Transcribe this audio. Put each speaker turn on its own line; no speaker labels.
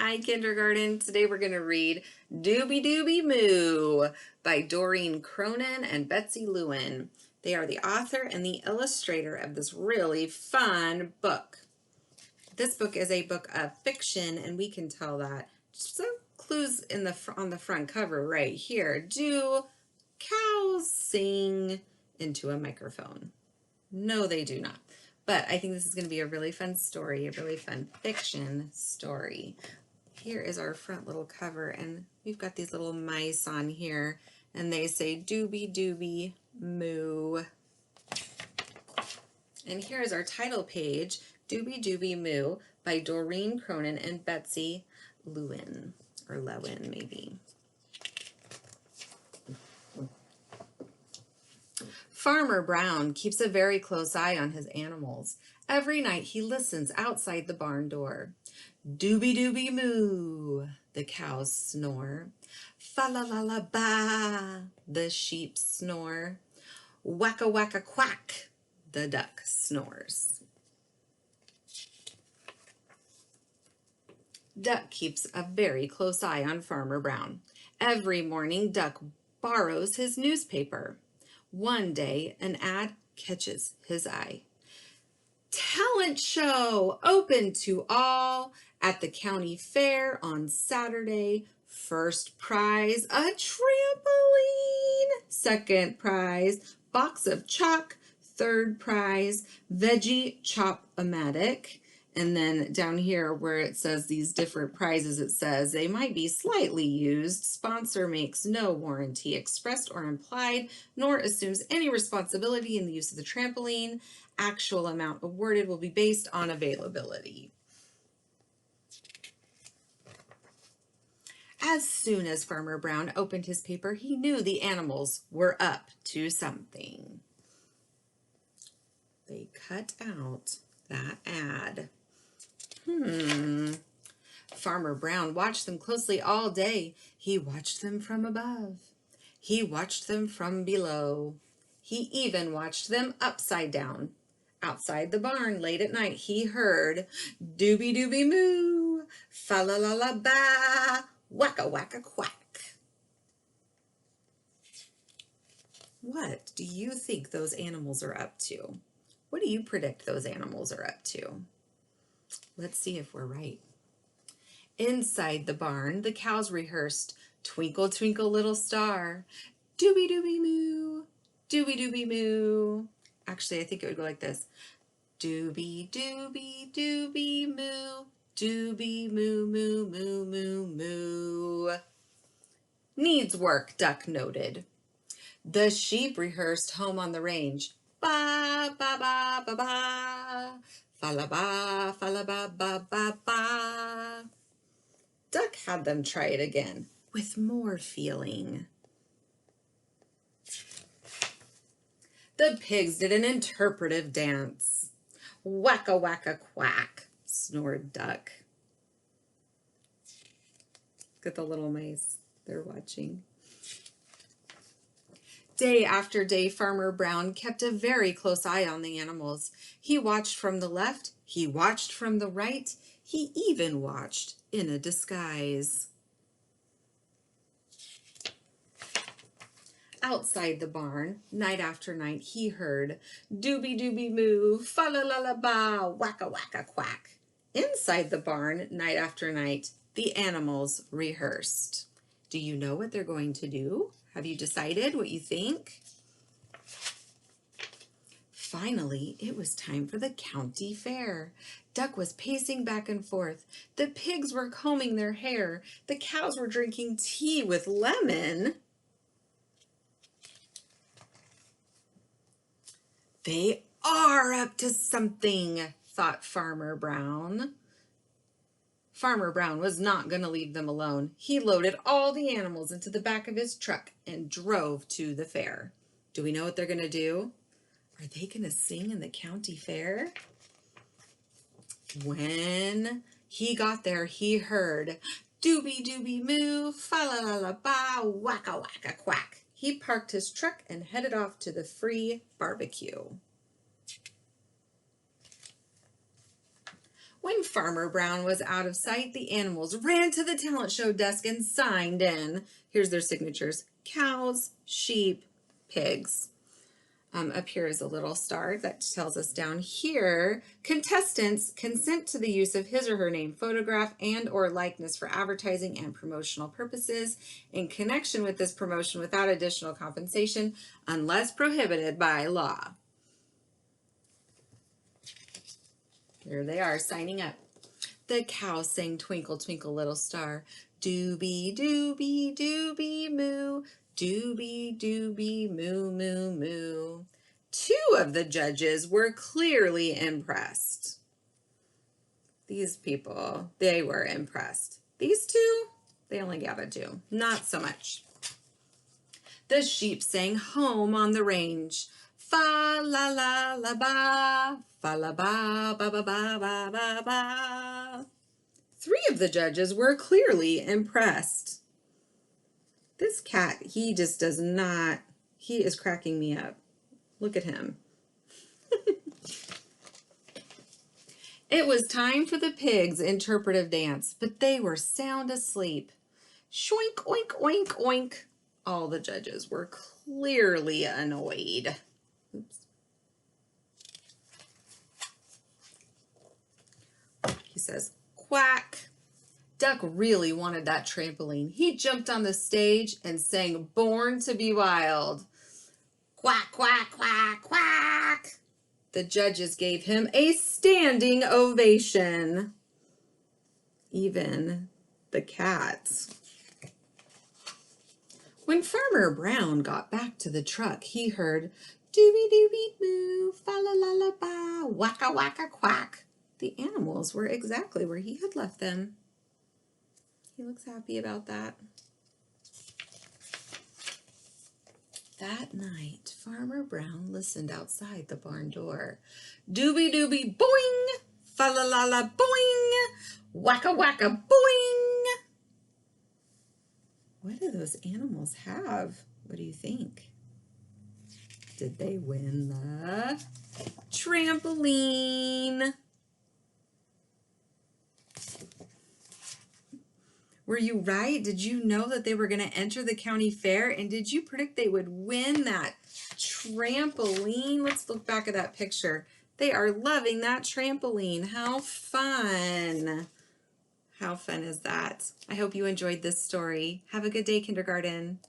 Hi, kindergarten. Today we're going to read Dooby Dooby Moo by Doreen Cronin and Betsy Lewin. They are the author and the illustrator of this really fun book. This book is a book of fiction, and we can tell that. Some clues on the front cover right here. Do cows sing into a microphone? No, they do not. But I think this is going to be a really fun story, a really fun fiction story. Here is our front little cover, and we've got these little mice on here, and they say Dooby Dooby Moo. And here is our title page, Dooby Dooby Moo by Doreen Cronin and Betsy Lewin, or Lewin maybe. Farmer Brown keeps a very close eye on his animals. Every night he listens outside the barn door. Dooby dooby moo, the cows snore. Fa la la la ba, the sheep snore. Wacka wacka quack, the duck snores. Duck keeps a very close eye on Farmer Brown. Every morning Duck borrows his newspaper. One day an ad catches his eye. Talent show open to all at the county fair on Saturday. First prize, a trampoline. Second prize, box of chalk. Third prize, veggie chop-o-matic. And then down here where it says these different prizes, it says they might be slightly used. Sponsor makes no warranty expressed or implied, nor assumes any responsibility in the use of the trampoline. Actual amount awarded will be based on availability. As soon as Farmer Brown opened his paper, he knew the animals were up to something. They cut out that ad. Farmer Brown watched them closely all day. He watched them from above. He watched them from below. He even watched them upside down. Outside the barn late at night, he heard Dooby Dooby Moo, fa la la la ba, wacka wacka quack. What do you think those animals are up to? What do you predict those animals are up to? Let's see if we're right. Inside the barn, the cows rehearsed Twinkle, Twinkle, Little Star, Dooby Dooby Moo, Dooby Dooby Moo. Actually, I think it would go like this. Dooby Dooby Dooby Moo, Dooby Moo Moo Moo Moo Moo. Needs work, Duck noted. The sheep rehearsed Home on the Range. Ba ba ba ba ba. Fa la ba ba ba ba. Duck had them try it again with more feeling. The pigs did an interpretive dance. Wacka wacka quack, snored Duck. Look at the little mice. They're watching. Day after day, Farmer Brown kept a very close eye on the animals. He watched from the left, he watched from the right, he even watched in a disguise. Outside the barn, night after night, he heard Dooby Dooby Moo, fa la la la ba, wacka wacka quack. Inside the barn, night after night, the animals rehearsed. Do you know what they're going to do? Have you decided what you think? Finally, it was time for the county fair. Duck was pacing back and forth. The pigs were combing their hair. The cows were drinking tea with lemon. They are up to something, thought Farmer Brown. Farmer Brown was not going to leave them alone. He loaded all the animals into the back of his truck and drove to the fair. Do we know what they're going to do? Are they going to sing in the county fair? When he got there, he heard Dooby Dooby Moo, fa la la la ba, wacka wacka quack. He parked his truck and headed off to the free barbecue. When Farmer Brown was out of sight, the animals ran to the talent show desk and signed in. Here's their signatures: cows, sheep, pigs. Up here is a little star that tells us down here, contestants consent to the use of his or her name, photograph, and or likeness for advertising and promotional purposes in connection with this promotion without additional compensation unless prohibited by law. Here they are signing up. The cow sang Twinkle, Twinkle, Little Star. Dooby, dooby, dooby, moo. Dooby, dooby, moo, moo, moo. Two of the judges were clearly impressed. These people, they were impressed. These two, they only gathered two. Not so much. The sheep sang Home on the Range. Fa la la la ba, fa la ba ba ba ba ba ba ba. Three of the judges were clearly impressed. This cat, he just does not, he is cracking me up. Look at him. It was time for the pigs' interpretive dance, but they were sound asleep. Shoink, oink, oink, oink. All the judges were clearly annoyed. Oops. He says, quack. Duck really wanted that trampoline. He jumped on the stage and sang Born to be Wild. Quack, quack, quack, quack. The judges gave him a standing ovation. Even the cats. When Farmer Brown got back to the truck, he heard dooby dooby moo, fa la la la ba, wacka wacka quack. The animals were exactly where he had left them. He looks happy about that. That night, Farmer Brown listened outside the barn door. Dooby dooby boing, fa la la la boing, wacka wacka boing. What do those animals have? What do you think? Did they win the trampoline? Were you right? Did you know that they were going to enter the county fair? And did you predict they would win that trampoline? Let's look back at that picture. They are loving that trampoline. How fun. How fun is that? I hope you enjoyed this story. Have a good day, kindergarten.